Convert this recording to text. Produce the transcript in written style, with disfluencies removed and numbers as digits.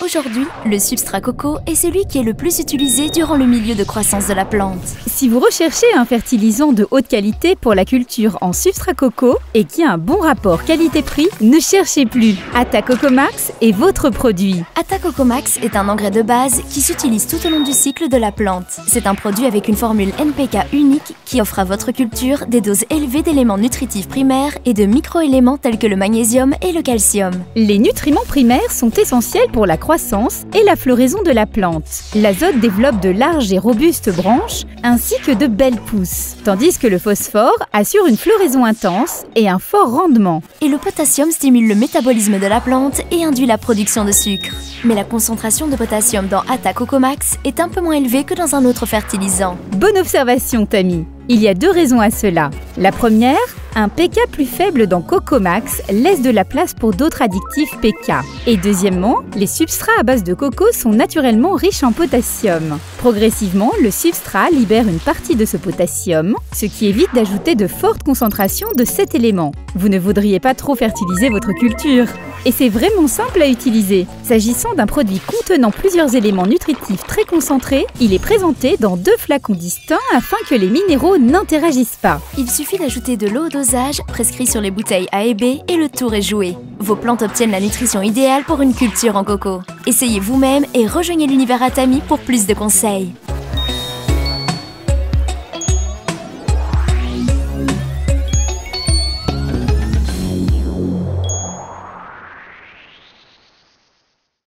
Aujourd'hui, le substrat coco est celui qui est le plus utilisé durant le milieu de croissance de la plante. Si vous recherchez un fertilisant de haute qualité pour la culture en substrat coco et qui a un bon rapport qualité-prix, ne cherchez plus. Atta Coco Max est votre produit. Atta Coco Max est un engrais de base qui s'utilise tout au long du cycle de la plante. C'est un produit avec une formule NPK unique qui offre à votre culture des doses élevées d'éléments nutritifs primaires et de microéléments tels que le magnésium et le calcium. Les nutriments primaires sont essentiels pour la croissance et la floraison de la plante. L'azote développe de larges et robustes branches ainsi que de belles pousses, tandis que le phosphore assure une floraison intense et un fort rendement. Et le potassium stimule le métabolisme de la plante et induit la production de sucre. Mais la concentration de potassium dans Atta Coco Max est un peu moins élevée que dans un autre fertilisant. Bonne observation, Tammy. Il y a deux raisons à cela. La première, un pK plus faible dans Coco Max laisse de la place pour d'autres additifs pK. Et deuxièmement, les substrats à base de coco sont naturellement riches en potassium. Progressivement, le substrat libère une partie de ce potassium, ce qui évite d'ajouter de fortes concentrations de cet élément. Vous ne voudriez pas trop fertiliser votre culture. Et c'est vraiment simple à utiliser. S'agissant d'un produit contenant plusieurs éléments nutritifs très concentrés, il est présenté dans 2 flacons distincts afin que les minéraux n'interagissent pas. Il suffit d'ajouter de l'eau au dosage prescrit sur les bouteilles A et B et le tour est joué. Vos plantes obtiennent la nutrition idéale pour une culture en coco. Essayez vous-même et rejoignez l'univers Atami pour plus de conseils.